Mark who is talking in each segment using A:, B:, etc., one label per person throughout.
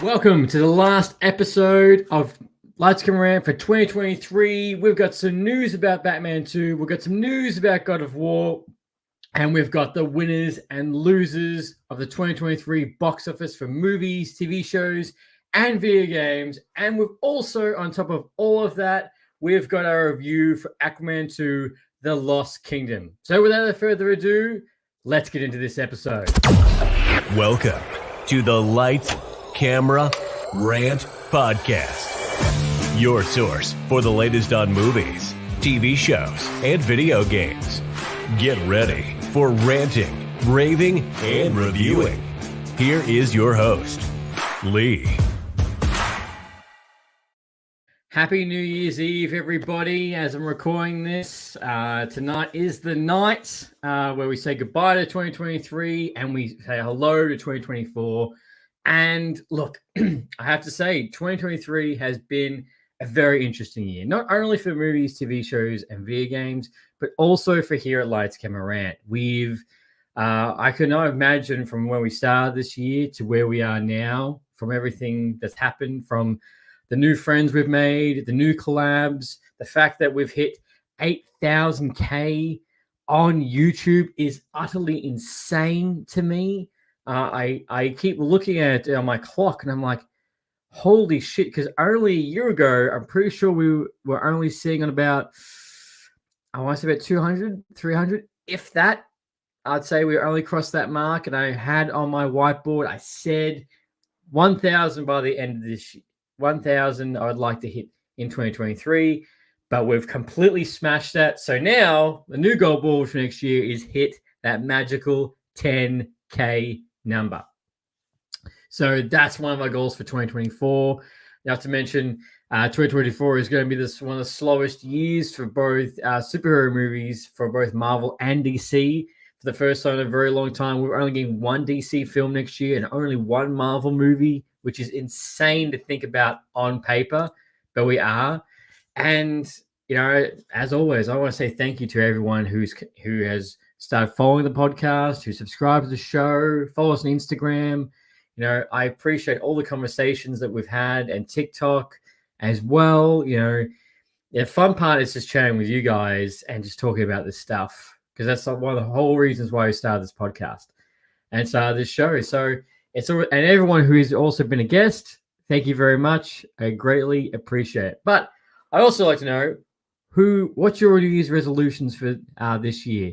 A: Welcome to the last episode of Lights Camera Rant for 2023. We've got some news about Batman 2. We've got some news about God of War. And we've got the winners and losers of the 2023 box office for movies, TV shows, and video games. And we've also, on top of all of that, we've got our review for Aquaman 2, The Lost Kingdom. So without further ado, let's get into this episode.
B: Welcome to the Lights Camera Rant Podcast, your source for the latest on movies, TV shows, and video games. Get ready for ranting, raving, and reviewing. Here is your host, Lee.
A: Happy New Year's Eve, everybody. As I'm recording this, tonight is the night where we say goodbye to 2023 and we say hello to 2024. And look, I have to say, 2023 has been a very interesting year, not only for movies, TV shows, and video games, but also for here at Lights Camera Rant. I could not imagine from where we started this year to where we are now, from everything that's happened, from the new friends we've made, the new collabs, the fact that we've hit 8,000K on YouTube is utterly insane to me. I keep looking at it on my clock and I'm like, holy shit, because only a year ago, I'm pretty sure we were only seeing on about, I want to say about 200, 300, if that. I'd say we only crossed that mark, and I had on my whiteboard, I said 1,000 by the end of this year. 1,000 I would like to hit in 2023, but we've completely smashed that. So now the new goal ball for next year is hit that magical 10K number. So that's one of my goals for 2024. Not to mention, 2024 is going to be one of the slowest years for both superhero movies for both Marvel and DC. For the first time in a very long time, we're only getting one DC film next year and only one Marvel movie, which is insane to think about on paper, but we are. And, you know, as always, I want to say thank you to everyone who has started following the podcast, who subscribed to the show, follow us on Instagram. You know, I appreciate all the conversations that we've had and TikTok as well. You know, the fun part is just chatting with you guys and just talking about this stuff, because that's one of the whole reasons why we started this podcast and started this show. So and everyone who has also been a guest, thank you very much. I greatly appreciate it. But I also like to know what's your New Year's resolutions for this year?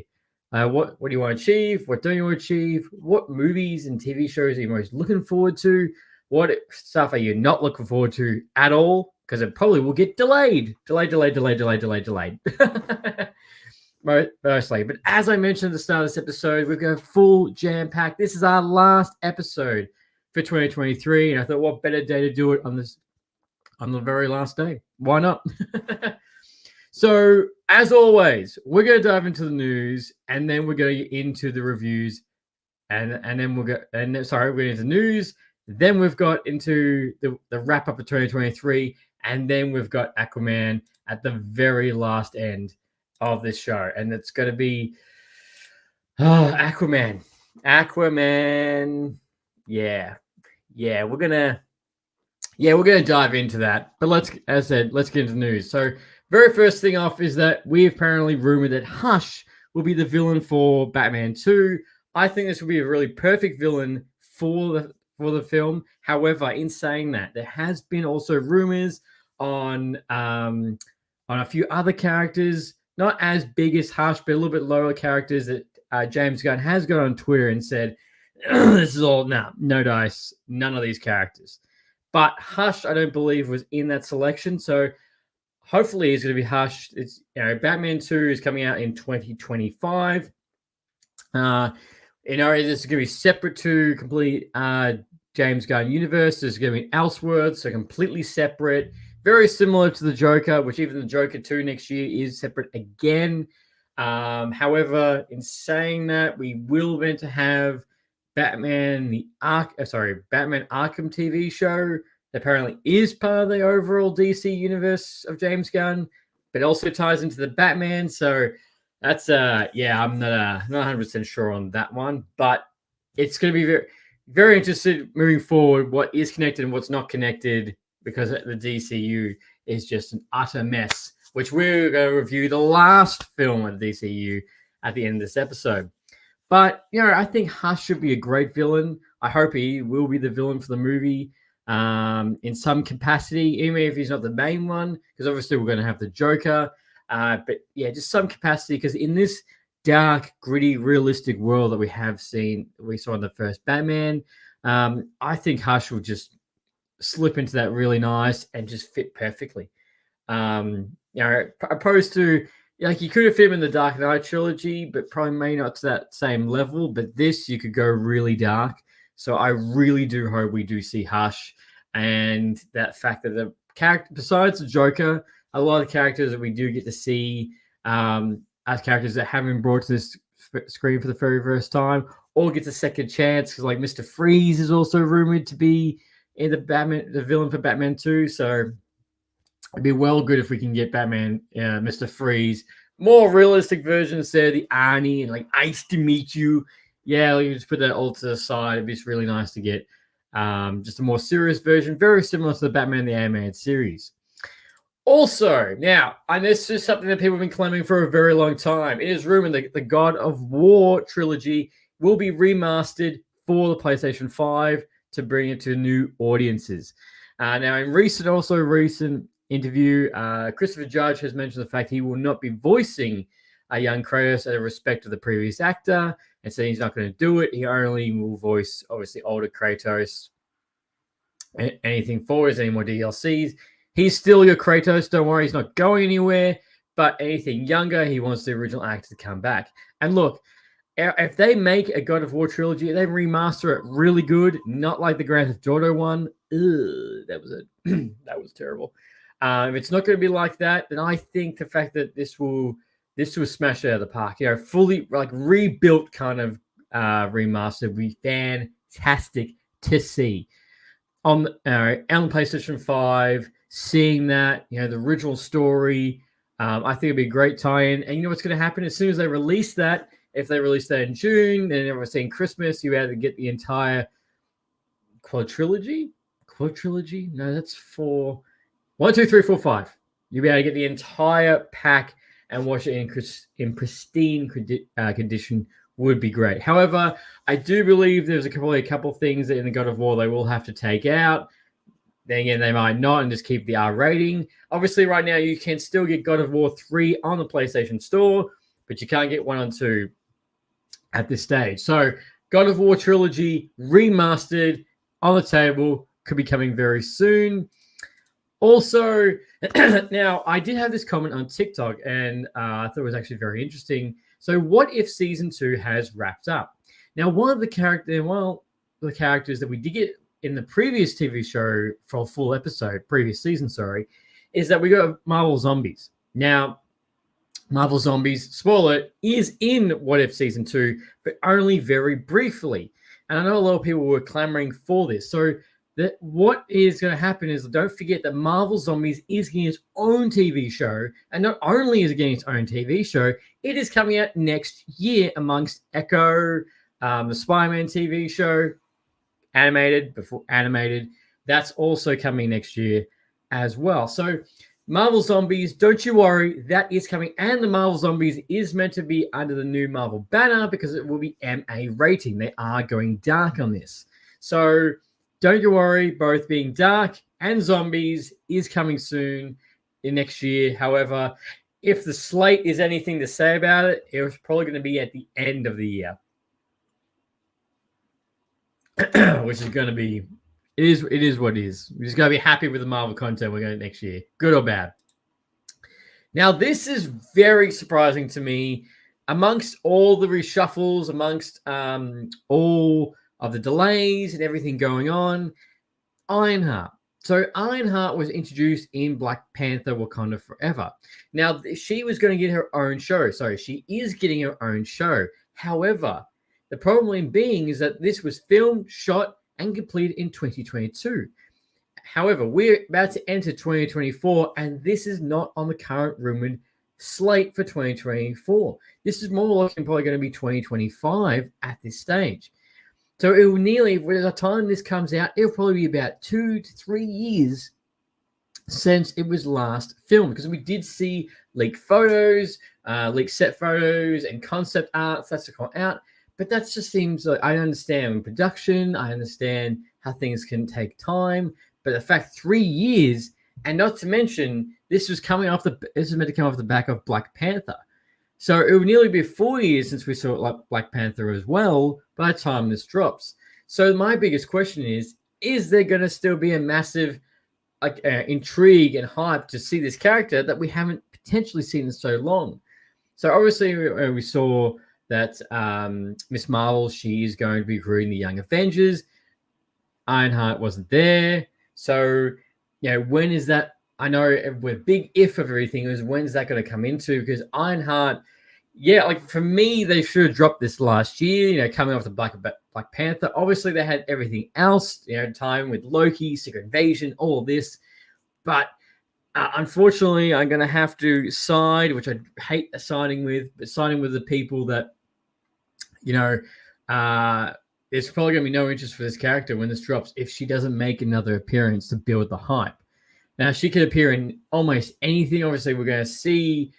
A: What do you want to achieve? What don't you want to achieve? What movies and TV shows are you most looking forward to? What stuff are you not looking forward to at all? Because it probably will get delayed. Delayed. Mostly. But as I mentioned at the start of this episode, we've got a full jam-pack. This is our last episode for 2023. And I thought, what better day to do it on the very last day? Why not? So, as always, we're going to dive into the news, and then we're going to get into the reviews, and then we're going into news. Then we've got into the wrap up of 2023, and then we've got Aquaman at the very last end of this show, and it's going to be Aquaman. Yeah, we're gonna dive into that. But let's get into the news. So, very first thing off is that we apparently rumored that Hush will be the villain for Batman 2. I think this will be a really perfect villain for the film. However, in saying that, there has been also rumors on a few other characters, not as big as Hush, but a little bit lower characters that James Gunn has gone on Twitter and said, this is all, no dice, none of these characters. But Hush, I don't believe, was in that selection. So hopefully it's going to be Hush. It's, Batman 2 is coming out in 2025. This is going to be separate to complete James Gunn universe. There's going to be Elseworlds, so completely separate. Very similar to the Joker, which even the Joker 2 next year is separate again. However, in saying that, we will then to have Batman Arkham TV show that apparently is part of the overall DC universe of James Gunn, but also ties into the Batman. So that's I'm not 100% sure on that one, but it's going to be very interested moving forward what is connected and what's not connected, because the DCU is just an utter mess, which we're going to review the last film of the DCU at the end of this episode. But, I think Hush should be a great villain. I hope he will be the villain for the movie in some capacity, even if he's not the main one, because obviously we're going to have the Joker. But, just some capacity, because in this dark, gritty, realistic world that we saw in the first Batman, I think Hush will just slip into that really nice and just fit perfectly. Opposed to, you could have fit him in the Dark Knight trilogy, but probably may not to that same level. But this, you could go really dark. So I really do hope we do see Hush, and that fact that the character, besides the Joker, a lot of characters that we do get to see as characters that haven't been brought to this screen for the very first time, or gets a second chance, because like Mr. Freeze is also rumored to be in the villain for Batman 2. So it'd be well good if we can get Batman, Mr. Freeze, more realistic version instead of the Arnie and like "Nice to meet you." Yeah, you just put that all to the side. It'd be just really nice to get just a more serious version, very similar to the Batman the Animated Series. Also, now, and this is something that people have been claiming for a very long time. It is rumored that the God of War trilogy will be remastered for the PlayStation 5 to bring it to new audiences. Now, in recent interview, Christopher Judge has mentioned the fact he will not be voicing a young Kratos out of respect to the previous actor, and so he's not going to do it. He only will voice, obviously, older Kratos. Anything forwards, any more DLCs. He's still your Kratos, don't worry, he's not going anywhere, but anything younger, he wants the original actor to come back. And look, if they make a God of War trilogy, they remaster it really good, not like the Grand Theft Auto one. That was terrible. If it's not going to be like that, then I think the fact that this will smash it out of the park. Fully like rebuilt kind of remaster would be fantastic to see on PlayStation 5. Seeing that, the original story, I think it'd be a great tie-in. And you know what's going to happen as soon as they release that? If they release that in June, then obviously in Christmas, you have to get the entire quadrilogy. No, that's for 1, 2, 3, 4, 5. You'll be able to get the entire pack and watch it in pristine condition. Would be great. However, I do believe there's probably a couple things that in the God of War they will have to take out. Then again, they might not and just keep the R rating. Obviously, right now, you can still get God of War 3 on the PlayStation Store, but you can't get 1 and 2 at this stage. So, God of War trilogy remastered on the table, could be coming very soon. Also, now, I did have this comment on TikTok, and I thought it was actually very interesting. So, what if Season 2 has wrapped up? Now, one of the characters that we did get in the previous TV show for a full episode, previous season, is that we got Marvel Zombies. Now, Marvel Zombies, spoiler, is in What If Season 2, but only very briefly. And I know a lot of people were clamoring for this. So what is going to happen is, don't forget that Marvel Zombies is getting its own TV show. And not only is it getting its own TV show, it is coming out next year amongst Echo, the Spider-Man TV show, animated, that's also coming next year as well. So Marvel Zombies, don't you worry, that is coming. And the Marvel Zombies is meant to be under the new Marvel banner because it will be MA rating. They are going dark on this. So don't you worry, both being dark and zombies is coming soon in next year. However, if the slate is anything to say about it, it was probably going to be at the end of the year. Which is going to be, it is what it is. We're just going to be happy with the Marvel content we're going to next year, good or bad. Now, this is very surprising to me. Amongst all the reshuffles, amongst all of the delays and everything going on, Ironheart. So Ironheart was introduced in Black Panther Wakanda Forever. Now, she was going to get her own show. So she is getting her own show. However, the problem being is that this was filmed, shot, and completed in 2022. However, we're about to enter 2024, and this is not on the current rumored slate for 2024. This is more likely probably going to be 2025 at this stage. So it will nearly, by the time this comes out, it'll probably be about 2 to 3 years since it was last filmed, because we did see leaked photos, leaked set photos, and concept arts that's to come out. But that just seems like, I understand production, I understand how things can take time, but the fact 3 years, and not to mention this was meant to come off the back of Black Panther. So it will nearly be 4 years since we saw like Black Panther as well by the time this drops. So my biggest question is there going to still be a massive intrigue and hype to see this character that we haven't potentially seen in so long? So obviously we saw that Miss Marvel, she is going to be recruiting the Young Avengers. Ironheart wasn't there. So, when is that? I know we're big if of everything is when's that going to come into? Because Ironheart, like for me, they should have dropped this last year, coming off the Black Panther. Obviously, they had everything else, time with Loki, Secret Invasion, all of this. But unfortunately, I'm going to have to side, which I hate siding with, but siding with the people that, there's probably going to be no interest for this character when this drops if she doesn't make another appearance to build the hype. Now, she could appear in almost anything. Obviously, we're going to see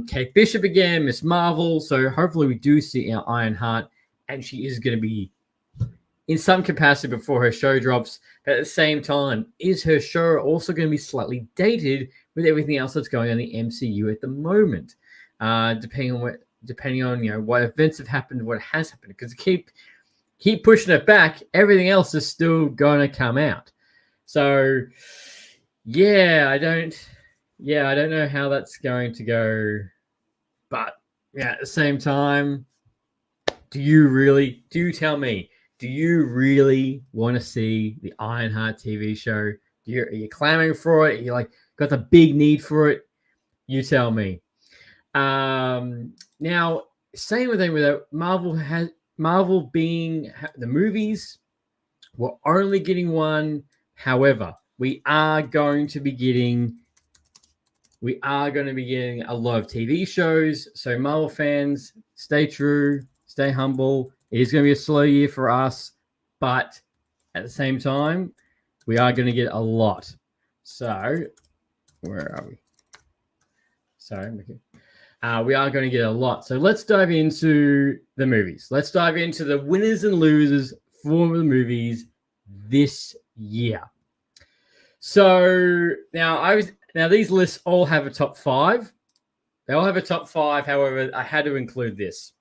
A: Kate Bishop again, Miss Marvel. So hopefully we do see our Ironheart, and she is going to be in some capacity before her show drops. But at the same time, is her show also going to be slightly dated with everything else that's going on in the MCU at the moment? Depending on what events have happened, what has happened. Because keep pushing it back, everything else is still going to come out. So I don't know how that's going to go. But at the same time, do you tell me, do you really want to see the Ironheart TV show? Are you clamoring for it? Are you got the big need for it? You tell me. Now, same thing with Marvel being the movies. We're only getting one. However, we are going to be getting a lot of TV shows. So Marvel fans, stay true, stay humble. It is going to be a slow year for us, but at the same time, we are going to get a lot. So where are we? Sorry, we are going to get a lot. So let's dive into the movies. Let's dive into the winners and losers for the movies this year. So now these lists all have a top 5. They all have a top 5. However, I had to include this.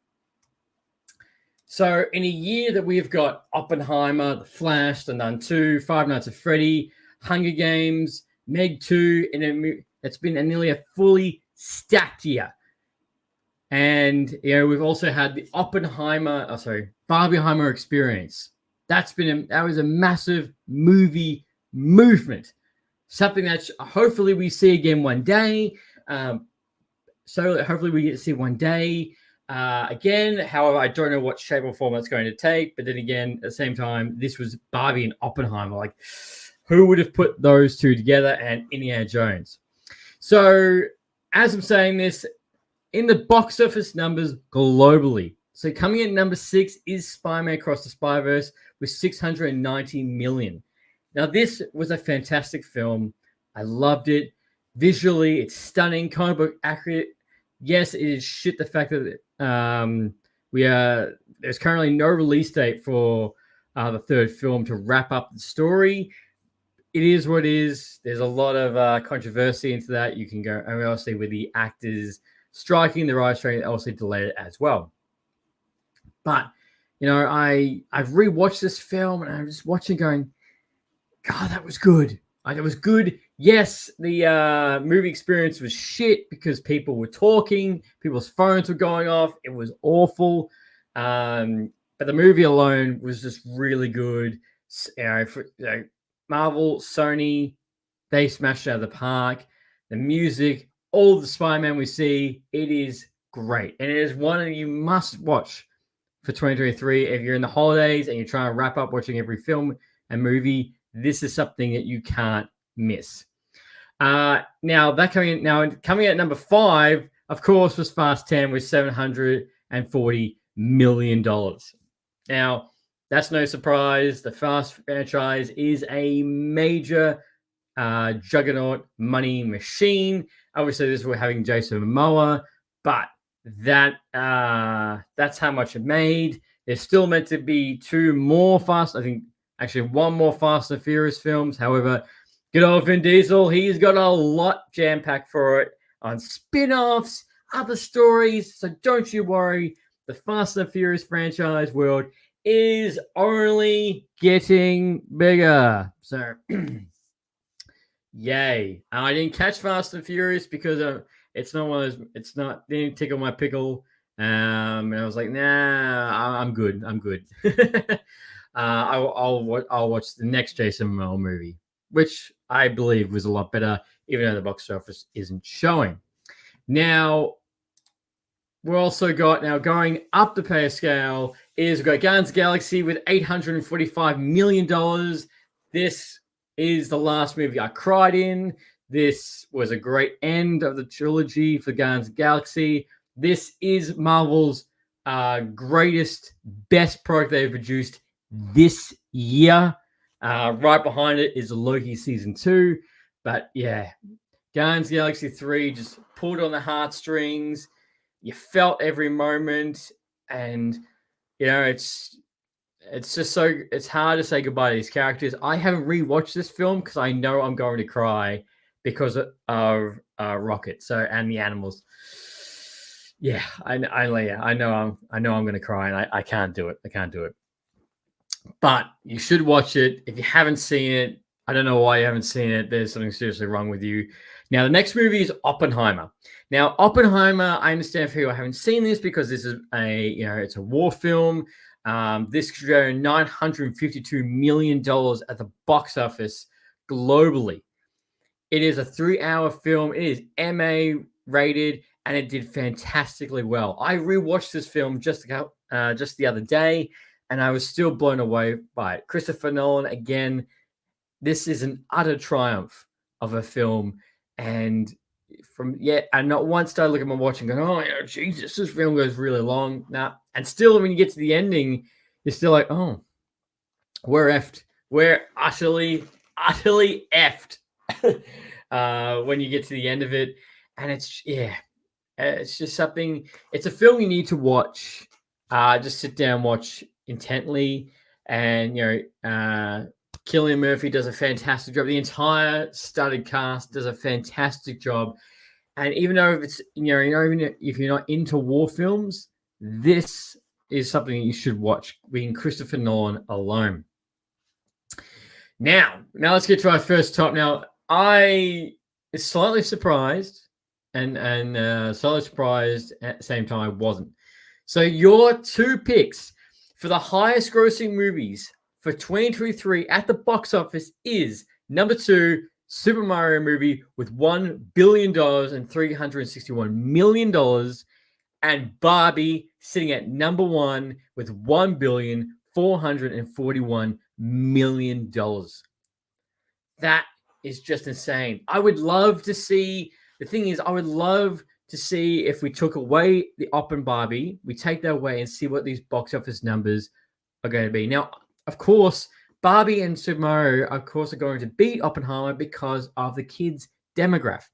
A: So in a year that we've got Oppenheimer, The Flash, The Nun 2, Five Nights at Freddy, Hunger Games, Meg 2, and it's been nearly a fully stacked year. And we've also had the Barbieheimer experience. That was a massive movie movement. Something that hopefully we see again one day. Hopefully we get to see one day again. However, I don't know what shape or form that's going to take. But then again, at the same time, this was Barbie and Oppenheimer. Who would have put those two together? And Indiana Jones. So as I'm saying this, in the box office numbers globally. So coming in at number 6 is Spider-Man Across the Spider-Verse with $690 million. Now, this was a fantastic film. I loved it. Visually, it's stunning, comic book accurate. Yes, it is shit the fact that there's currently no release date for the third film to wrap up the story. It is what it is. There's a lot of controversy into that. You can go, and obviously with the actors striking, the writer's strike also delayed it as well. But, I've rewatched this film and I'm just watching going, God, that was good. It was good. Yes, the movie experience was shit because people were talking, people's phones were going off. It was awful. But the movie alone was just really good. Marvel, Sony, they smashed it out of the park. The music, all the Spider-Man we see, it is great. And it is one that you must watch for 2023. If you're in the holidays and you're trying to wrap up watching every film and movie, this is something that you can't miss. Now coming at number 5, of course, was Fast 10 with $740 million. Now, That's no surprise. The Fast franchise is a major juggernaut money machine. Obviously, this we're having Jason Momoa, but that's how much it made. There's still meant to be two more Fast. I think actually one more Fast and Furious films. However, good old Vin Diesel, he's got a lot jam packed for it on spin-offs, other stories. So don't you worry. The Fast and Furious franchise world is only getting bigger. So, yay. I didn't catch Fast and Furious because it's not one of those, it's not, they didn't tickle my pickle. And I was like, nah, I'm good. I'm good. I'll watch the next Jason Momoa movie, which I believe was a lot better, even though the box office isn't showing. Now, we're also got now going up the pay scale is we've got Guardians of the Galaxy with $845 million. This is the last movie I cried in. This was a great end of the trilogy for Guardians of the Galaxy. This is Marvel's greatest, best product they've produced this year. Right behind it is Loki Season 2. But yeah, Guardians of the Galaxy 3 just pulled on the heartstrings. You felt every moment, and you know it's just so it's hard to say goodbye to these characters. I haven't rewatched this film because I know I'm going to cry because of Rocket. So and the animals. Yeah, I know I'm going to cry, and I can't do it. I can't do it. But you should watch it if you haven't seen it. I don't know why you haven't seen it. There's something seriously wrong with you. Now, the next movie is Oppenheimer. Now, Oppenheimer, I understand for you, I haven't seen this because this is it's a war film. This could go $952 million at the box office globally. It is a 3-hour film. It is MA rated, and it did fantastically well. I rewatched this film just the other day, and I was still blown away by it. Christopher Nolan, again, this is an utter triumph of a film. And not once did I look at my watch and go, oh, Jesus, this film goes really long. Nah. And still, when you get to the ending, you're still like, oh, we're effed. We're utterly effed when you get to the end of it. And it's just something, it's a film you need to watch. Just sit down, watch intently. And, Cillian Murphy does a fantastic job. The entire studded cast does a fantastic job. And even though if even if you're not into war films, this is something you should watch, being Christopher Nolan alone. Now let's get to our first top. Now, I is slightly surprised and slightly surprised at the same time I wasn't. So your two picks for the highest grossing movies for 2023 at the box office is number 2, Super Mario movie with $1 billion and $361 million, and Barbie sitting at number 1 with $1,441 million. That is just insane. I would love to see, the thing is, I would love to see if we took away the Op and Barbie, we take that away and see what these box office numbers are going to be. Now, of course, Barbie and Super Mario, of course, are going to beat Oppenheimer because of the kids' demographic.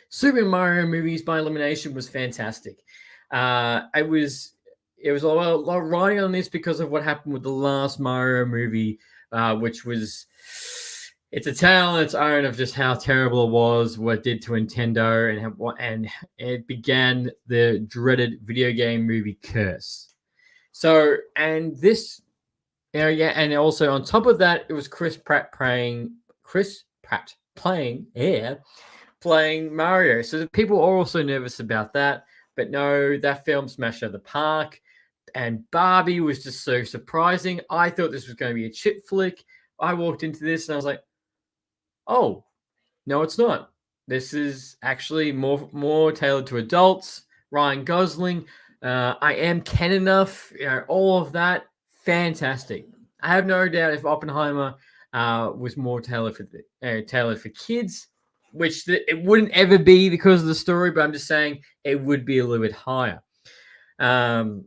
A: Super Mario movies by elimination was fantastic. It was a lot of riding on this because of what happened with the last Mario movie, which was, it's a tale on its own of just how terrible it was, what it did to Nintendo, and it began the dreaded video game movie curse. So, and this. And also on top of that, it was Chris Pratt playing Mario. So the people are also nervous about that. But no, that film smashed out of the park. And Barbie was just so surprising. I thought this was going to be a chick flick. I walked into this and I was like, oh, no, it's not. This is actually more tailored to adults. Ryan Gosling. I am Ken enough. All of that. Fantastic. I have no doubt if Oppenheimer was more tailored for kids, which it wouldn't ever be because of the story, but I'm just saying it would be a little bit higher. But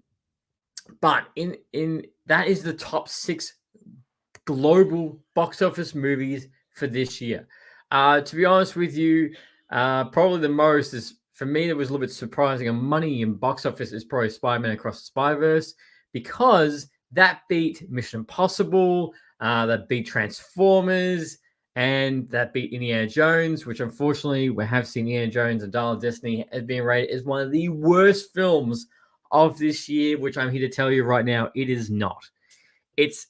A: in that is the top 6 global box office movies for this year. To be honest with you, probably the most is for me that was a little bit surprising on money in box office is probably Spider-Man Across the Spider-Verse, because that beat Mission Impossible, that beat Transformers, and that beat Indiana Jones, which unfortunately we have seen Indiana Jones and Dial of Destiny as being rated as one of the worst films of this year, which I'm here to tell you right now, it is not. It's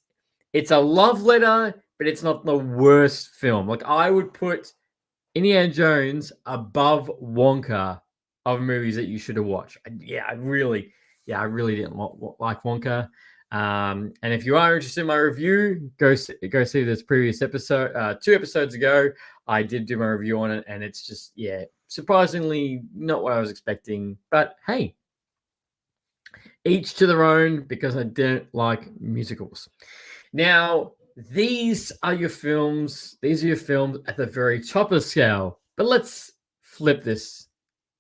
A: a love letter, but it's not the worst film. Like, I would put Indiana Jones above Wonka of movies that you should have watched. I really didn't like Wonka. And if you are interested in my review, go see this previous episode. 2 episodes ago, I did do my review on it, and it's just, surprisingly not what I was expecting. But hey, each to their own, because I don't like musicals. Now, these are your films. These are your films at the very top of the scale. But let's flip this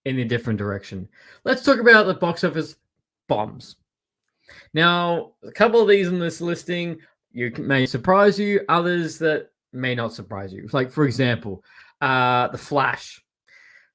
A: in a different direction. Let's talk about the box office bombs. Now, a couple of these in this listing may surprise you. Others that may not surprise you. Like, for example, The Flash.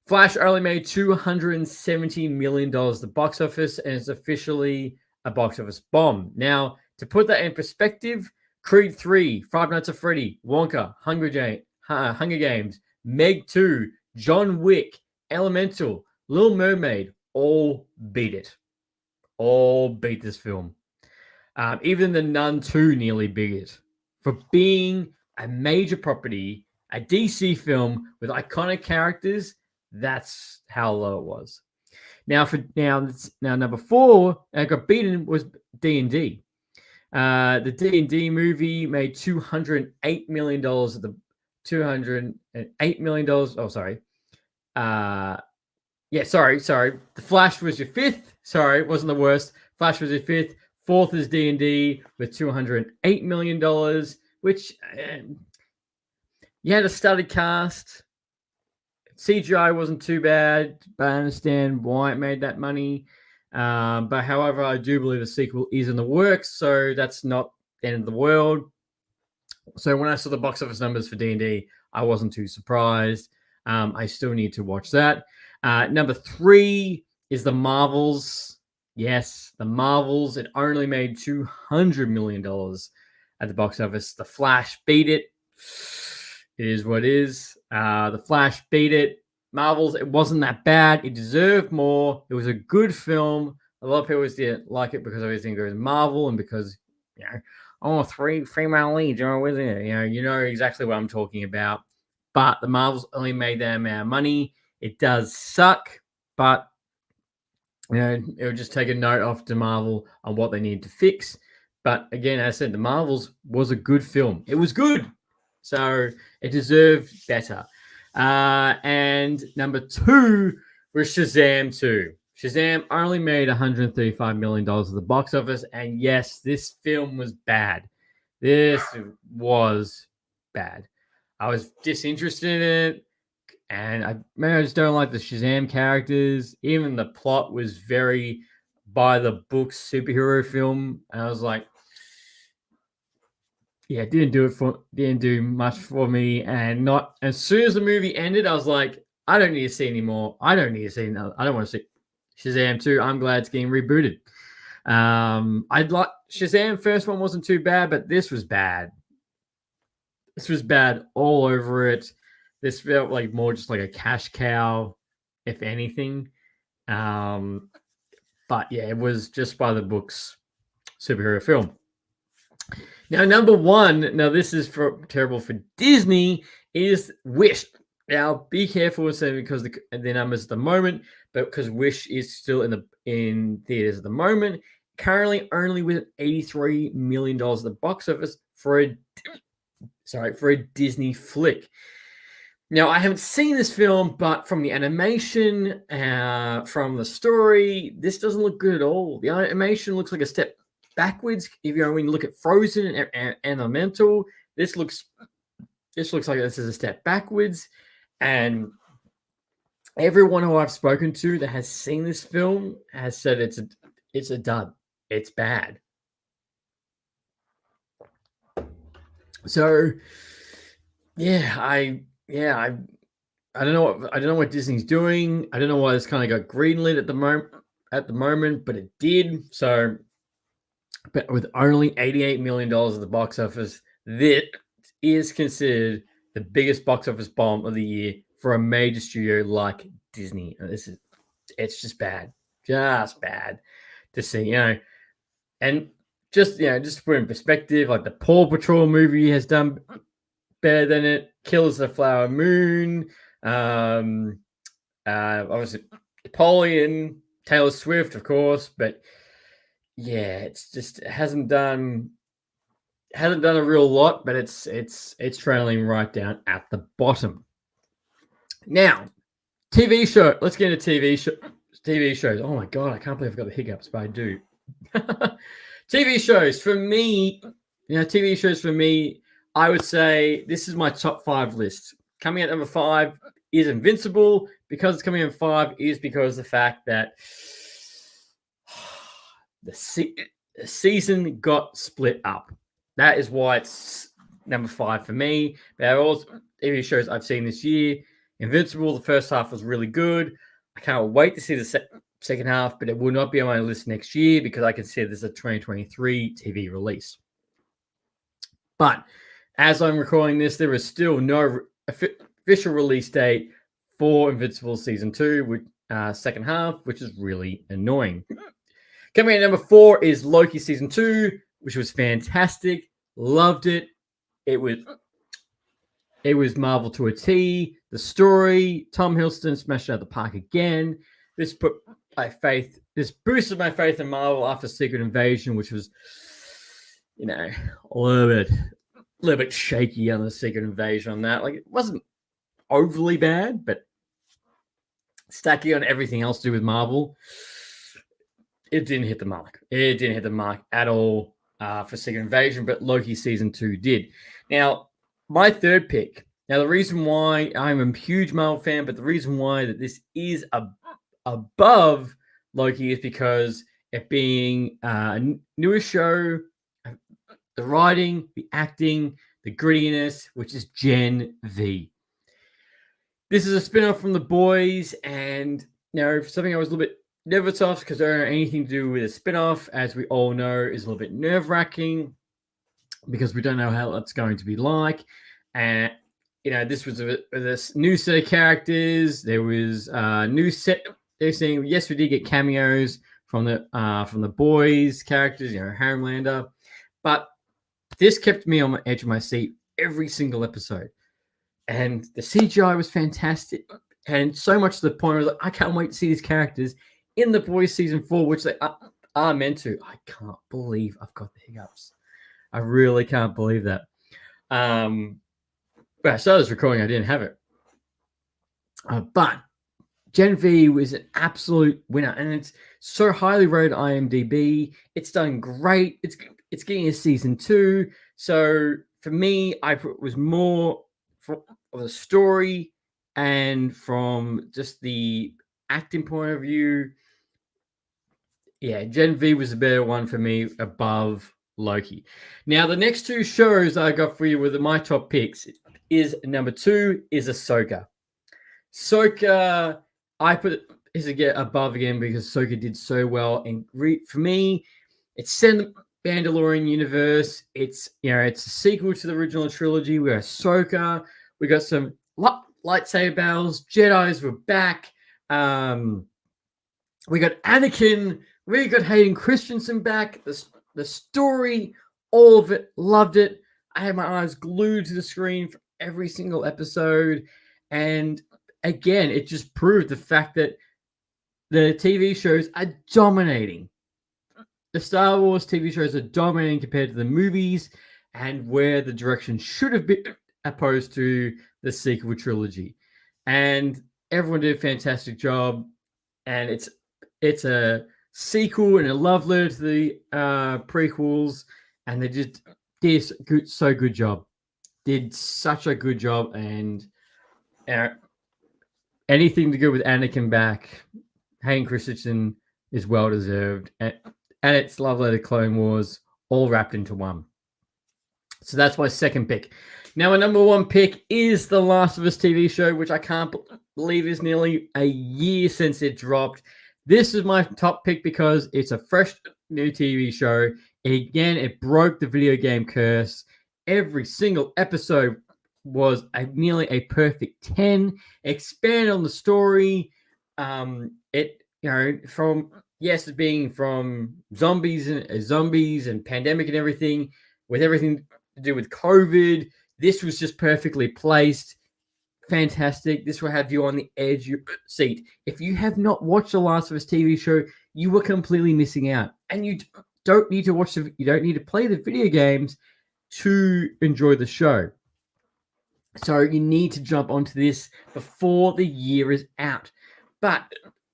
A: Flash only made $270 million at the box office, and it's officially a box office bomb. Now, to put that in perspective, Creed 3, Five Nights at Freddy, Wonka, Hunger Games, Meg 2, John Wick, Elemental, Little Mermaid, all beat it. All beat this film. Even The Nun 2 nearly beat it. For being a major property, a DC film with iconic characters, that's how low it was. Now number 4 that got beaten was D&D. The D&D movie made $208 million at the $208 million. Oh, sorry. Sorry. The Flash was your 5th. Sorry, it wasn't the worst. Flash was your 5th. 4th is D&D with $208 million, which you had a studded cast. CGI wasn't too bad, but I understand why it made that money. But however, I do believe the sequel is in the works, so that's not the end of the world. So when I saw the box office numbers for D&D, I wasn't too surprised. I still need to watch that. Number 3 is The Marvels. Yes, The Marvels. It only made $200 million at the box office. The Flash beat it. It is what it is. The Flash beat it. Marvels, it wasn't that bad. It deserved more. It was a good film. A lot of people didn't like it because everything goes Marvel and because, oh, 3 female leads are with it. You know exactly what I'm talking about. But the Marvels only made that amount of money. It does suck, but it would just take a note off to Marvel on what they needed to fix. But again, as I said, the Marvels was a good film. It was good. So it deserved better. And number 2 was Shazam 2. Shazam only made $135 million at the box office. And yes, this film was bad. This was bad. I was disinterested in it. And I just don't like the Shazam characters. Even the plot was very by the book superhero film. And I was like, it didn't do much for me. And not as soon as the movie ended, I was like, I don't need to see anymore. I don't need to see another. I don't want to see Shazam 2. I'm glad it's getting rebooted. I'd like Shazam first one wasn't too bad, but this was bad. This was bad all over it. This felt like more just like a cash cow, if anything. But yeah, it was just by the books superhero film. Now, number 1, now this is terrible for Disney, is Wish. Now, be careful with saying because the numbers at the moment, but because Wish is still in theaters at the moment, currently only with $83 million at the box office for a Disney flick. Now, I haven't seen this film, but from the animation, from the story, this doesn't look good at all. The animation looks like a step backwards. When you look at Frozen and Elemental, this looks like this is a step backwards. And everyone who I've spoken to that has seen this film has said it's a dud. It's bad. So I don't know what Disney's doing. I don't know why this kind of got greenlit at the moment, but it did. So, but with only $88 million at the box office, this is considered the biggest box office bomb of the year for a major studio like Disney. And it's just bad to see, and just to put in perspective, like the Paw Patrol movie has done better than it. Killers of the Flower Moon, obviously Napoleon, Taylor Swift, of course, but yeah, it hasn't done a real lot, but it's trailing right down at the bottom. Now, TV show. Let's get into TV shows. Oh my god, I can't believe I've got the hiccups, but I do. TV shows for me, I would say this is my top 5 list. Coming at number 5 is Invincible. Because it's coming in 5 is because of the fact that the season got split up. That is why it's number 5 for me. But all TV shows I've seen this year, Invincible, the first half was really good. I can't wait to see the second half, but it will not be on my list next year because I consider this a 2023 TV release. But as I'm recording this, there is still no official release date for Invincible Season 2, with second half, which is really annoying. Coming in at number 4 is Loki Season 2, which was fantastic. Loved it. It was Marvel to a T. The story, Tom Hiddleston smashed it out of the park again. This boosted my faith in Marvel after Secret Invasion, which was, a little bit shaky on the Secret Invasion on that. Like, it wasn't overly bad, but stacking on everything else to do with Marvel, it didn't hit the mark. It didn't hit the mark at all for Secret Invasion, but Loki Season 2 did. Now, my third pick. Now, the reason why I'm a huge Marvel fan, but the reason why that this is above Loki is because it being a newer show, the writing, the acting, the grittiness, which is Gen V. This is a spin-off from The Boys, and something I was a little bit nervous of because I don't know anything to do with a spin-off, as we all know, is a little bit nerve-wracking because we don't know how it's going to be like. And this was this new set of characters. There was a new set. They're saying yes, we did get cameos from the Boys characters, Homelander, but this kept me on the edge of my seat every single episode. And the CGI was fantastic. And so much to the point where I can't wait to see these characters in The Boys Season 4, which they are meant to. I can't believe I've got the hiccups. I really can't believe that. When I started this recording, I didn't have it. But Gen V was an absolute winner. And it's so highly rated on IMDb. It's done great. It's getting a Season 2. So for me, I was more of the story and from just the acting point of view. Yeah, Gen V was a better one for me above Loki. Now, the next 2 shows I got for you with my top picks is number 2 is Ahsoka. Ahsoka, I put it as above again because Ahsoka did so well. And for me, it's set in the Mandalorian universe. It's it's a sequel to the original trilogy. We got Ahsoka. We got some lightsaber battles. Jedis were back. We got Anakin. We got Hayden Christensen back. The story, all of it, loved it. I had my eyes glued to the screen for every single episode. And again, it just proved the fact that the TV shows are dominating. The Star Wars TV shows are dominating compared to the movies and where the direction should have been opposed to the sequel trilogy. And everyone did a fantastic job. And it's a sequel and a love letter to the prequels. And they just did so good job. Did such a good job. And anything to go with Anakin back, Hayden Christensen is well deserved. And it's love letter Clone Wars all wrapped into one. So that's my second pick. Now, my number one pick is The Last of Us TV show, which I can't believe is nearly a year since it dropped. This is my top pick because it's a fresh new TV show. It broke the video game curse. Every single episode was nearly a perfect 10. Expand on the story. It's being from zombies and pandemic and everything, with everything to do with COVID. This was just perfectly placed. Fantastic. This will have you on the edge of your seat. If you have not watched The Last of Us TV show, you were completely missing out. And you don't need to you don't need to play the video games to enjoy the show. So you need to jump onto this before the year is out. But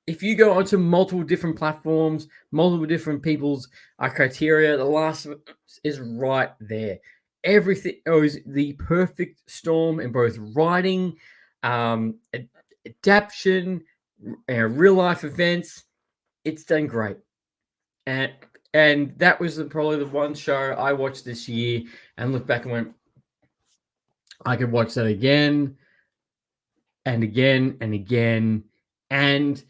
A: if you go onto multiple different platforms, multiple different people's criteria, The Last of Us is right there. Everything is the perfect storm in both writing, adaptation, real life events. It's done great. And that was probably the one show I watched this year and looked back and went, I could watch that again and again and again. And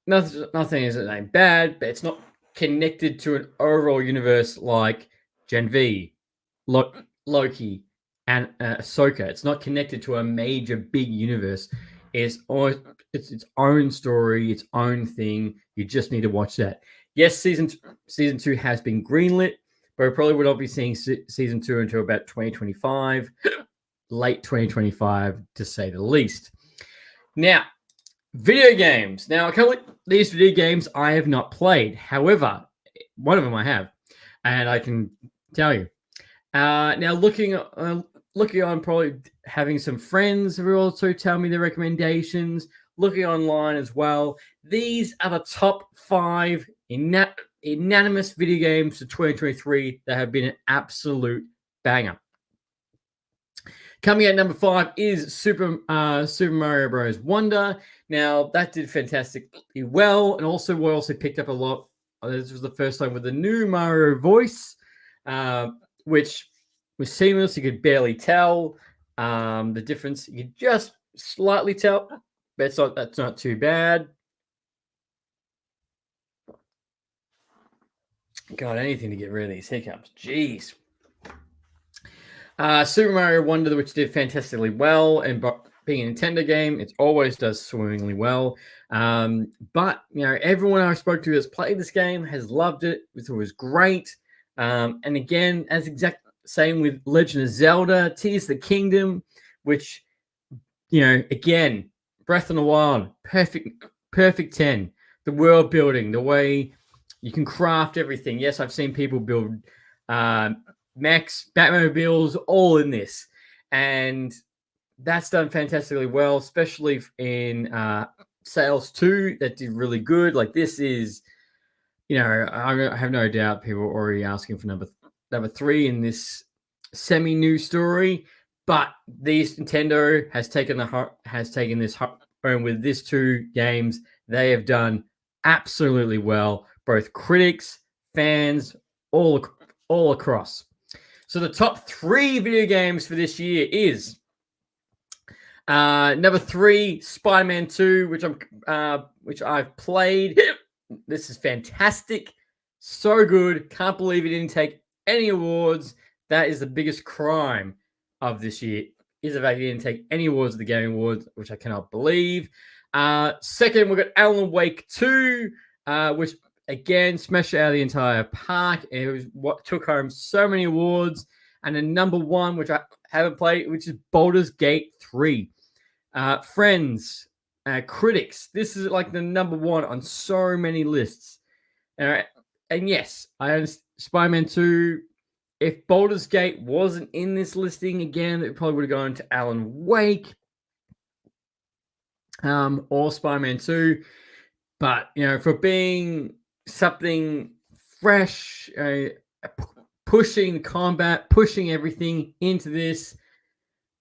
A: nothing is bad, but it's not connected to an overall universe like Gen V, Loki, and Ahsoka. It's not connected to a major big universe. It's its own story, its own thing. You just need to watch that. Yes, season 2 has been greenlit, but we probably would not be seeing season 2 until about 2025, late 2025 to say the least. Now, video games. Now, a couple of these video games I have not played. However, one of them I have, and I can tell you. Now, looking on, probably having some friends who also tell me their recommendations, looking online as well. These are the top 5 unanimous video games for 2023 that have been an absolute banger. Coming at number 5 is Super Mario Bros. Wonder. Now, that did fantastically well, and also we also picked up a lot. This was the first time with the new Mario voice, which was seamless. You could barely tell the difference. You could just slightly tell, but that's not too bad. God, anything to get rid of these hiccups. Jeez. Super Mario Wonder, which did fantastically well, and being a Nintendo game, it always does swimmingly well. But everyone I spoke to has played this game, has loved it. It was great. And again, as exact same with Legend of Zelda, Tears of the Kingdom, which again, Breath of the Wild, perfect 10. The world building, the way you can craft everything. Yes, I've seen people build mechs, Batmobiles, all in this, and that's done fantastically well, especially in Sales 2. That did really good. Like, this is, I have no doubt people are already asking for number 3 in this semi-new story. But Nintendo has taken this home with these 2 games. They have done absolutely well, both critics, fans, all across. So the top 3 video games for this year is number 3, Spider-Man 2, which I've played. This is fantastic, so good. Can't believe it didn't take any awards. That is the biggest crime of this year, is the fact it didn't take any awards at the Game Awards, which I cannot believe. Second, we've got Alan Wake 2, which again smashed out of the entire park. It was what took home so many awards. And then number 1, which I haven't played, which is Baldur's Gate 3. Friends, critics, this is like the number 1 on so many lists. And yes, I understand Spider-Man 2. If Baldur's Gate wasn't in this listing, again, it probably would have gone to Alan Wake or Spider-Man 2. But, for being something fresh, pushing combat, pushing everything into this,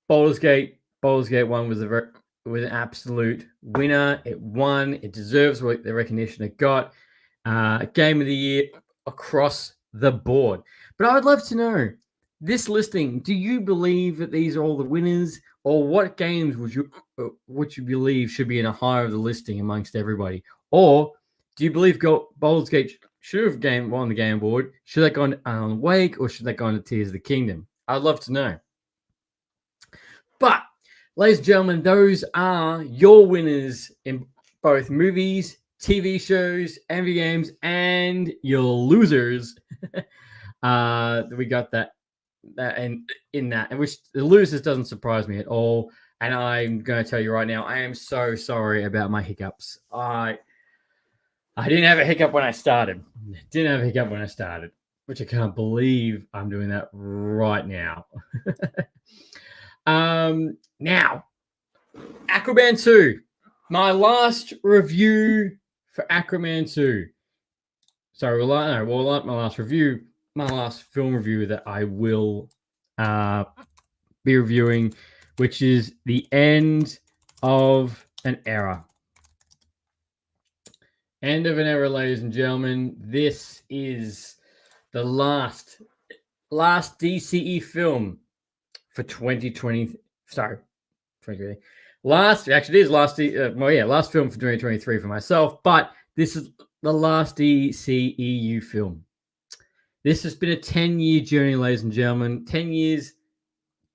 A: Baldur's Gate 1 was an absolute winner. It won. It deserves the recognition it got. Game of the year across the board. But I would love to know, this listing, do you believe that these are all the winners, or what games would you believe should be in a higher of the listing amongst everybody? Or do you believe Baldur's Gate should have won the Game Award? Should that go on Alan Wake, or should that go on to Tears of the Kingdom? I'd love to know. But, ladies and gentlemen, those are your winners in both movies, TV shows, MV games, and your losers. We got that and in that, and which the losers doesn't surprise me at all. And I'm going to tell you right now, I am so sorry about my hiccups. I didn't have a hiccup when I started. Which I can't believe I'm doing that right now. Now, Aquaman 2. My last review for Aquaman 2. Sorry, my last film review that I will be reviewing, which is The End of an Era. End of an Era, ladies and gentlemen. This is the last DCE film for 2020. Sorry, 2020. Last film for 2023 for myself, but this is the last DCEU film. This has been a 10-year journey, ladies and gentlemen. 10 years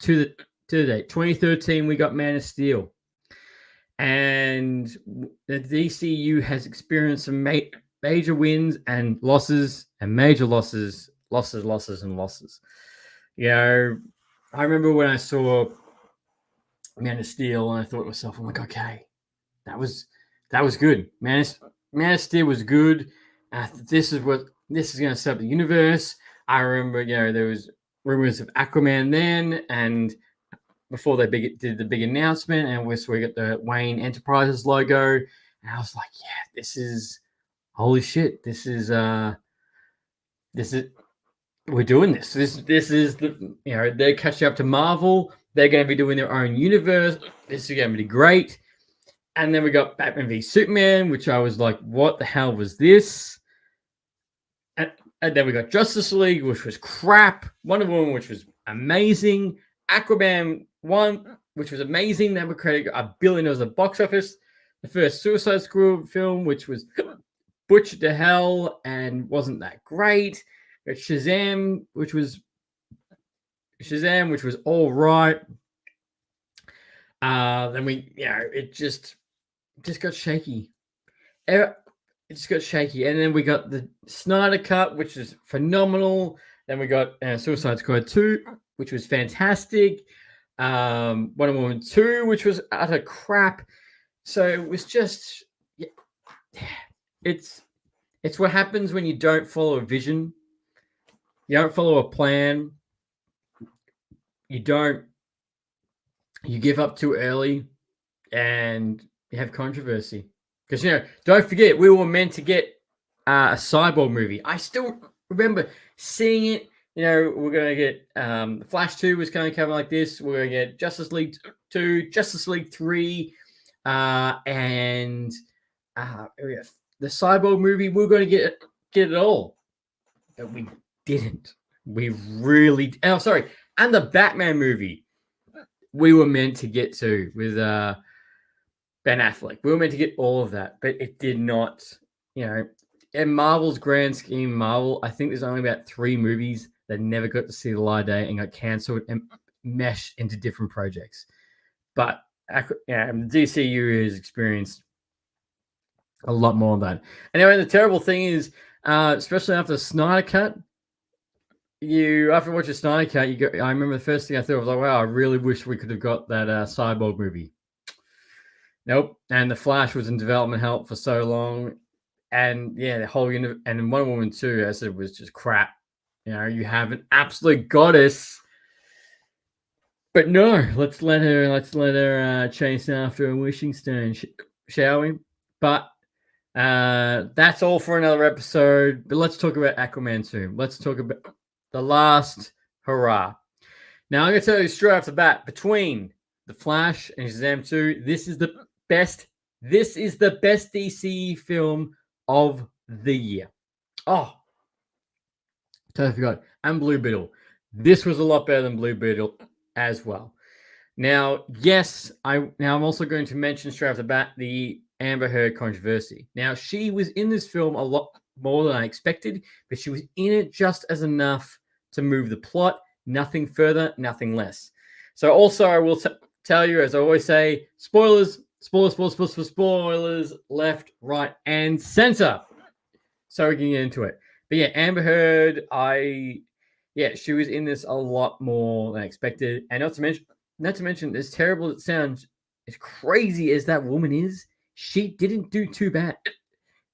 A: to the date. 2013, we got Man of Steel. And the DCU has experienced some major wins and losses, and major losses. You know, I remember when I saw Man of Steel, and I thought to myself, I'm like, okay, that was good. Man of Steel was good. This is going to set up the universe. I remember, there was rumors of Aquaman then, and before they did the big announcement, and we got the Wayne Enterprises logo, and I was like, yeah, this is holy shit. This is we're doing this. This is they're catching up to Marvel. They're going to be doing their own universe. This is going to be great. And then we got Batman v Superman, which I was like, what the hell was this? And then we got Justice League, which was crap. Wonder Woman, which was amazing. Aquaman 1, which was amazing. They were creating $1 billion at the box office. The first Suicide Squad film, which was butchered to hell and wasn't that great. Shazam, which was all right. Then it just got shaky. It just got shaky, and then we got the Snyder Cut, which is phenomenal. Then we got Suicide Squad 2, which was fantastic. Wonder Woman 2, which was utter crap. So it was just, it's what happens when you don't follow a vision. You don't follow a plan. You give up too early, and you have controversy. Because, don't forget, we were meant to get a Cyborg movie. I still remember seeing it. We're going to get Flash 2 was going to come like this. We're going to get Justice League 2, Justice League 3, and the Cyborg movie. We're going to get it all. But we didn't. We really... Oh, sorry. And the Batman movie we were meant to get to with Ben Affleck. We were meant to get all of that, but it did not. In Marvel's grand scheme, I think there's only about 3 movies that never got to see the light of day and got cancelled and meshed into different projects. But the DCU has experienced a lot more of that. Anyway, the terrible thing is, especially after the Snyder Cut, after watching the Snyder Cut, I remember the first thing I thought was like, wow, I really wish we could have got that Cyborg movie. Nope. And the Flash was in development hell for so long. And the whole and Wonder Woman 2, as I said, was just crap. You have an absolute goddess. But no, let's let her chase after a wishing stone, shall we? But that's all for another episode. But let's talk about Aquaman 2. Let's talk about the last hurrah. Now I'm gonna tell you straight off the bat, between The Flash and Shazam 2, this is the best DC film of the year. Oh, totally forgot. And Blue Beetle. This was a lot better than Blue Beetle as well. Now, yes, I'm also going to mention straight off the bat the Amber Heard controversy. Now, she was in this film a lot more than I expected, but she was in it just as enough to move the plot. Nothing further, nothing less. So, also, I will tell you, as I always say, spoilers, left, right, and center. So we can get into it. But yeah, Amber Heard, she was in this a lot more than I expected. And not to mention, as terrible as it sounds, as crazy as that woman is, she didn't do too bad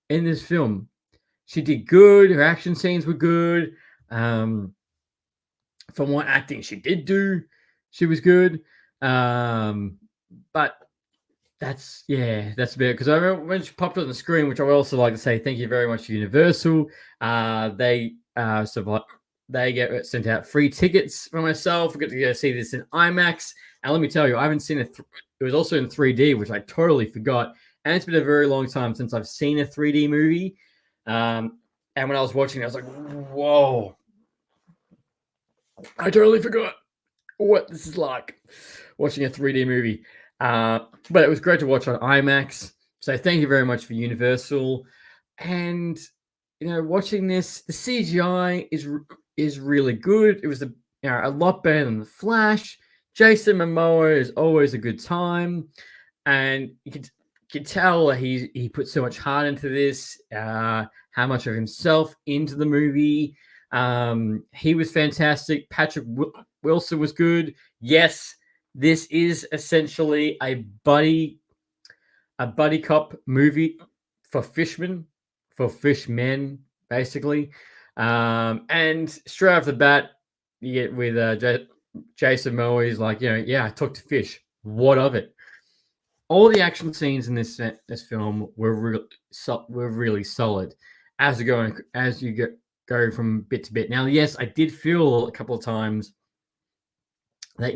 A: in this film. She did good. Her action scenes were good. From what acting she did do, she was good. But that's about it. Because I remember when she popped on the screen, which I would also like to say thank you very much to Universal. They get sent out free tickets for myself. I get to go see this in IMAX. And let me tell you, I haven't seen it. It was also in 3D, which I totally forgot. And it's been a very long time since I've seen a 3D movie. And when I was watching it, I was like, whoa. I totally forgot what this is like, watching a 3D movie. But it was great to watch on IMAX. So thank you very much for Universal. And, watching this, the CGI is really good. It was a lot better than The Flash. Jason Momoa is always a good time. And you can tell that he put so much heart into this, how much of himself into the movie. He was fantastic. Patrick Wilson was good. Yes, this is essentially a buddy cop movie for fishmen, basically. And straight off the bat, you get with Jason Momoa. He's like, I talked to fish. What of it? All the action scenes in this film were really solid as you go from bit to bit. Now, yes, I did feel a couple of times that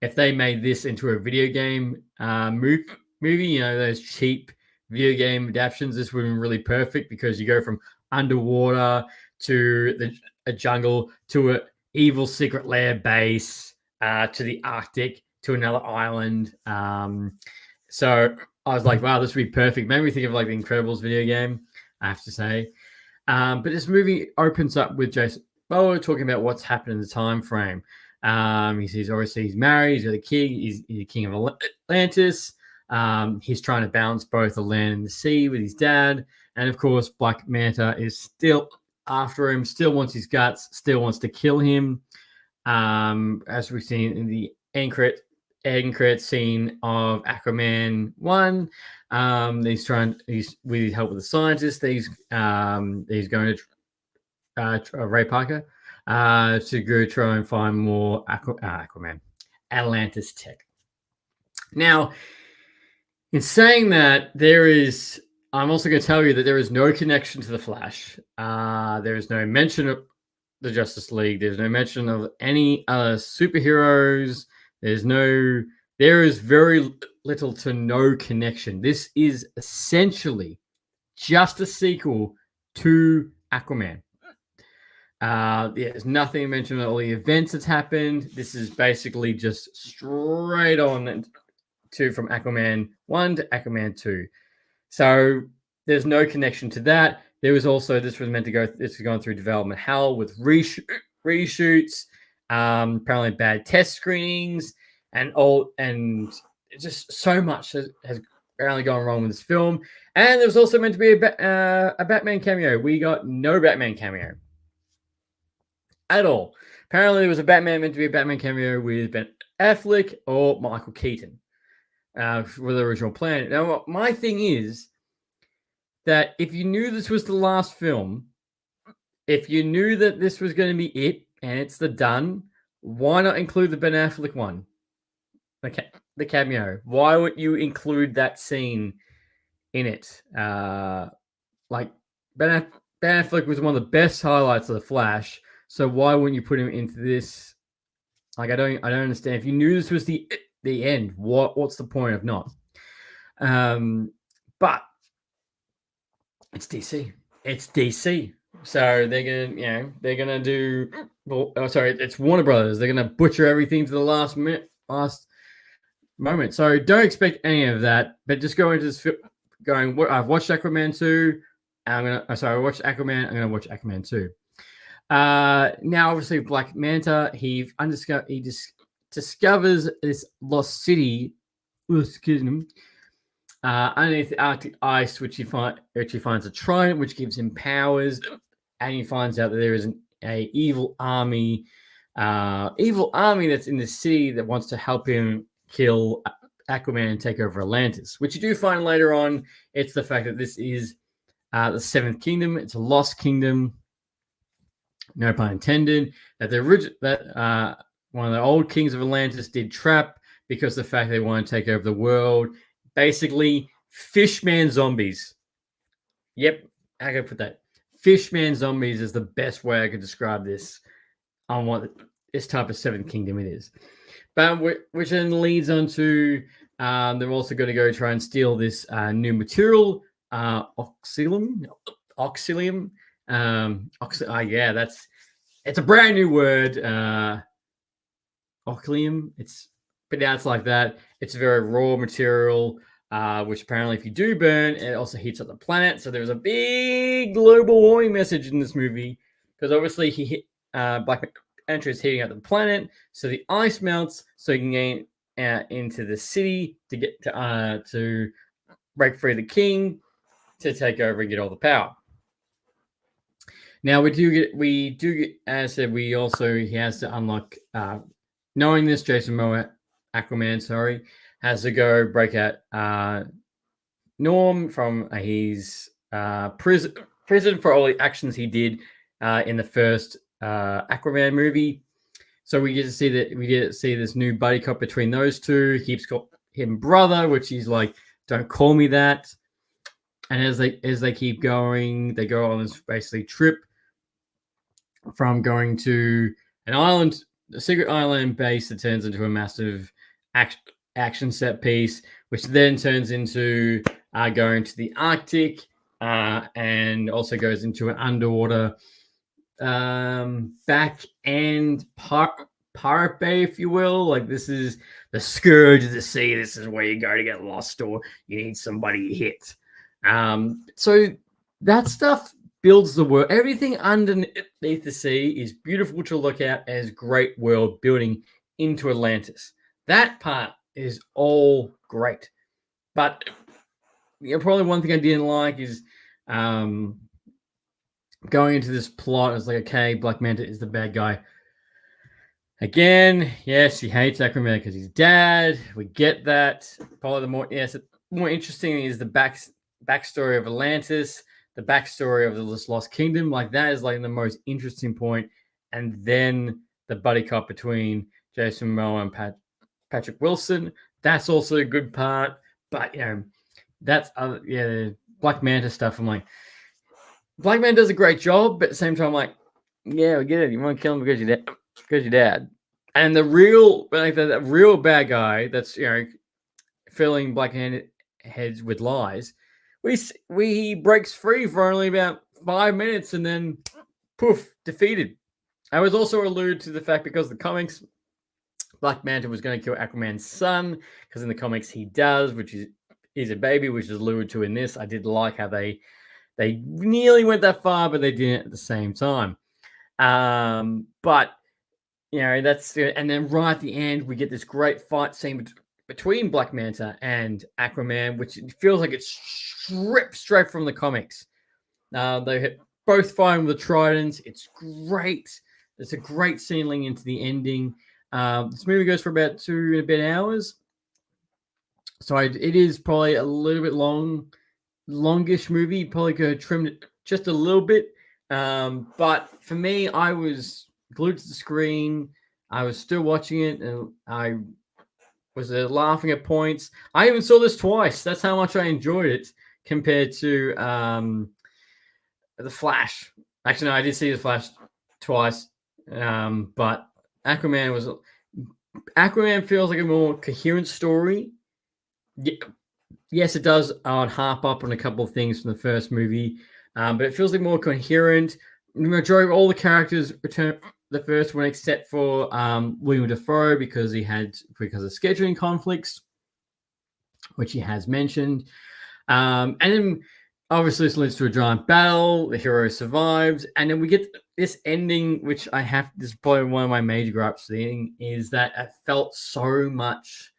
A: if they made this into a video game movie, those cheap video game adaptations, this would have been really perfect because you go from underwater to a jungle to an evil secret lair base to the Arctic to another island. So I was like, wow, this would be perfect. Made me think of like the Incredibles video game, I have to say. But this movie opens up with Jason Momoa talking about what's happened in the time frame. He's married, he's got a kid, he's the king of Atlantis. He's trying to balance both the land and the sea with his dad. And of course, Black Manta is still after him, still wants his guts, still wants to kill him. As we've seen in the end credit scene of Aquaman 1. He's with his help with the scientist. He's going to Ray Parker to go try and find more Aquaman Atlantis tech. Now, in saying that, I'm also going to tell you that there is no connection to the Flash. There is no mention of the Justice League. There's no mention of any other superheroes. There is very little to no connection. This is essentially just a sequel to Aquaman. There's nothing mentioned about all the events that's happened. This is basically just straight on from Aquaman 1 to Aquaman 2. So there's no connection to that. There was also, this was going through development hell with reshoots, apparently bad test screenings, and just so much has apparently gone wrong with this film. And there was also meant to be a Batman cameo. We got no Batman cameo at all. Apparently there was meant to be a Batman cameo with Ben Affleck or Michael Keaton for the original plan. Now, my thing is that if you knew this was the last film, if you knew that this was going to be it and it's the done, why not include the Ben Affleck one? The cameo. Why would you include that scene in it? Like Ben Affleck was one of the best highlights of the Flash. So why wouldn't you put him into this? Like I don't understand. If you knew this was the end, what's the point of not? But it's DC. It's DC. So they're gonna do. Well, sorry, it's Warner Brothers. They're gonna butcher everything to the last moment. So don't expect any of that. But just go into this going. I've watched Aquaman 2. I watched Aquaman. I'm gonna watch Aquaman 2. Now obviously Black Manta. He discovers this lost city. Excuse me. Underneath the Arctic ice, which he finds a trident, which gives him powers, and he finds out that there is a evil army that's in the city that wants to help him kill Aquaman and take over Atlantis. Which you do find later on. It's the fact that this is the Seventh Kingdom. It's a lost kingdom. No pun intended. That one of the old kings of Atlantis did trap because of the fact they want to take over the world. Basically, Fishman zombies. Yep, I gotta put that. Fishman zombies is the best way I could describe this on what this type of Seventh Kingdom it is. But which then leads on to they're also going to go try and steal this new material, oxylium. Yeah, it's a brand new word. Oxylium. It's pronounced like that. It's a very raw material, which apparently, if you do burn, it also heats up the planet. So there's a big global warming message in this movie because obviously Black Panther is heating up the planet, so the ice melts, so he can get into the city to get to break free the king to take over and get all the power. Now we do get, as I said, he has to unlock. Knowing this, Jason Momoa, Aquaman, has to go break out Norm from his prison for all the actions he did in the first Aquaman movie. So we get to see this new buddy cop between those two. He keeps calling him brother, which he's like, don't call me that. And as they keep going, they go on this basically trip from going to an island, a secret island base that turns into a massive action set piece, which then turns into going to the Arctic and also goes into an underwater back end pirate bay, if you will. Like, this is the scourge of the sea. This is where you go to get lost, or you need somebody to hit. So that stuff builds the world. Everything underneath the sea is beautiful to look at as great world building into Atlantis. That part is all great. But probably one thing I didn't like is going into this plot. It's like, okay, Black Manta is the bad guy. Again, yes, he hates Aquaman because he's dad. We get that. Probably the more interesting is the backstory of Atlantis, the backstory of this lost kingdom. Like, that is like the most interesting point. And then the buddy cop between Jason Momoa and Patrick Wilson. That's also a good part. But that's Black Manta stuff. I'm like, Black Manta does a great job, but at the same time, I'm like, yeah, we get it. You want to kill him because your dad. And the real bad guy that's filling Black heads with lies, he breaks free for only about 5 minutes and then poof, defeated. I was also alluded to the fact because the comics, Black Manta was going to kill Aquaman's son, because in the comics he does, which is a baby, which is alluded to in this. I did like how they nearly went that far, but they didn't at the same time. But that's, and then right at the end we get this great fight scene between Black Manta and Aquaman, which feels like it's stripped straight from the comics. They both fighting with the tridents. It's great. It's a great scene leading into the ending. This movie goes for about 2.5 hours. So it is probably a little bit longish movie. Probably could have trimmed it just a little bit. But for me, I was glued to the screen. I was still watching it, and I was laughing at points. I even saw this twice. That's how much I enjoyed it compared to The Flash. Actually, no, I did see The Flash twice. But Aquaman feels like a more coherent story. Yes, it does harp up on a couple of things from the first movie, but it feels like more coherent. the majority of all the characters return the first one, except for William Dafoe because of scheduling conflicts, which he has mentioned. And then obviously this leads to a giant battle. The hero survives, and then we get this ending, which this is probably one of my major gripes seeing, is that it felt so much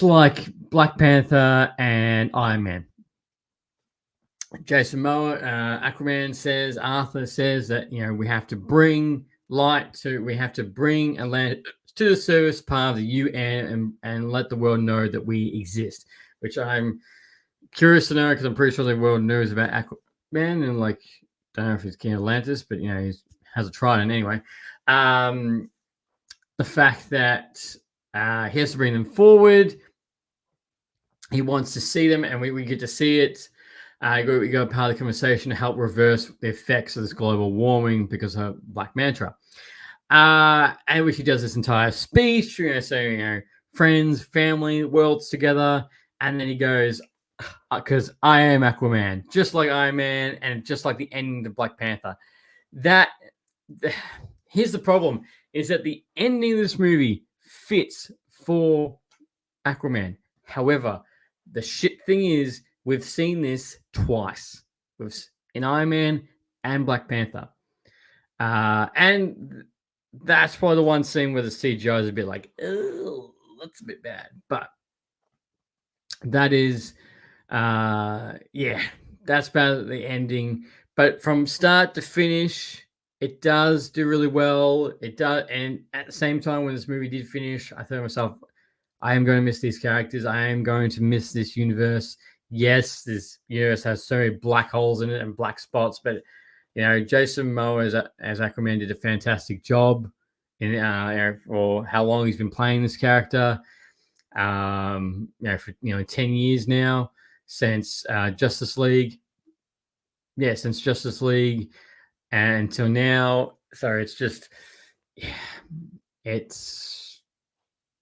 A: like Black Panther and Iron Man. Jason Momoa, Arthur says that, we have to bring Atlantis to the surface part of the UN and let the world know that we exist, which I'm curious to know because I'm pretty sure the world knows about Aquaman and don't know if he's King of Atlantis, but he has a trident anyway. The fact that he has to bring them forward, he wants to see them, and we get to see it. We go part of the conversation to help reverse the effects of this global warming because of Black Manta. And which he does this entire speech, saying, friends, family, worlds together. And then he goes, because I am Aquaman, just like Iron Man, and just like the ending of Black Panther. Here's the problem, is that the ending of this movie fits for Aquaman. However, the shit thing is, we've seen this twice in Iron Man and Black Panther. And that's probably the one scene where the CGI is a bit like, oh, that's a bit bad. But that is, that's about the ending. But from start to finish, it does do really well. It does. And at the same time, when this movie did finish, I thought to myself, I am going to miss these characters. I am going to miss this universe. Yes, this universe has so many black holes in it and black spots, but Jason Momoa as Aquaman did a fantastic job for how long he's been playing this character. For 10 years now since Justice League. Yeah, since Justice League and until now. So it's just, it's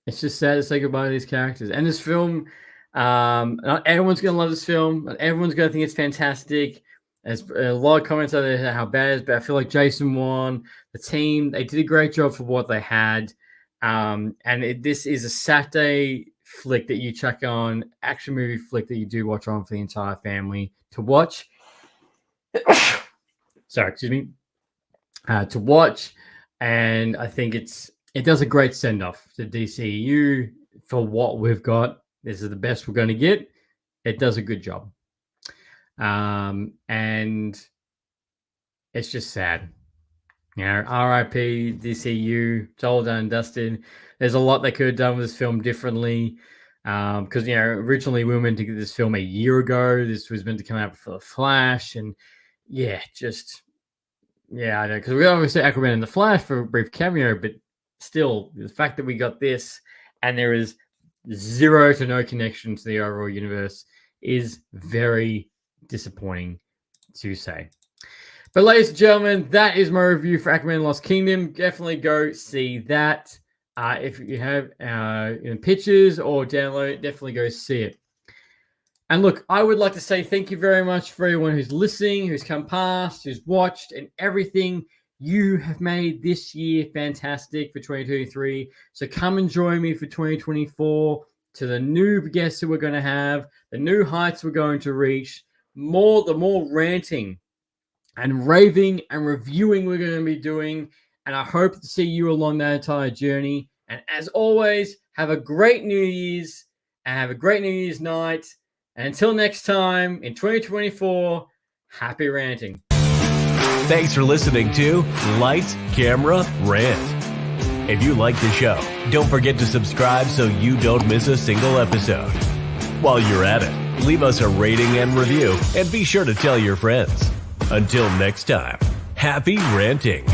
A: just sad to say goodbye to these characters. And this film, not everyone's going to love this film. Not everyone's going to think it's fantastic. There's a lot of comments out there how bad it is, but I feel like Jason Wan, the team, they did a great job for what they had. This is a Saturday flick that you check on, action movie flick that you do watch on for the entire family to watch. Sorry, excuse me. To watch. And I think it does a great send-off to DCEU for what we've got. This is the best we're going to get. It does a good job. And it's just sad. RIP DCU, it's all done and dusted. There's a lot they could have done with this film differently. Because originally we were meant to get this film a year ago. This was meant to come out for The Flash, and I know, because we obviously Aquaman in The Flash for a brief cameo, but still, the fact that we got this and there is zero to no connection to the overall universe is very disappointing to say. But ladies and gentlemen, that is my review for Aquaman Lost Kingdom. Definitely go see that. If you have pictures or download it, definitely go see it. And look, I would like to say thank you very much for everyone who's listening, who's come past, who's watched, and everything. You have made this year fantastic for 2023. So come and join me for 2024 to the new guests that we're going to have, the new heights we're going to reach, the more ranting and raving and reviewing we're going to be doing. And I hope to see you along that entire journey. And as always, have a great New Year's and have a great New Year's night. And until next time in 2024, happy ranting.
B: Thanks for listening to Lights, Camera, Rant. If you like the show, don't forget to subscribe so you don't miss a single episode. While you're at it, leave us a rating and review, and be sure to tell your friends. Until next time, happy ranting.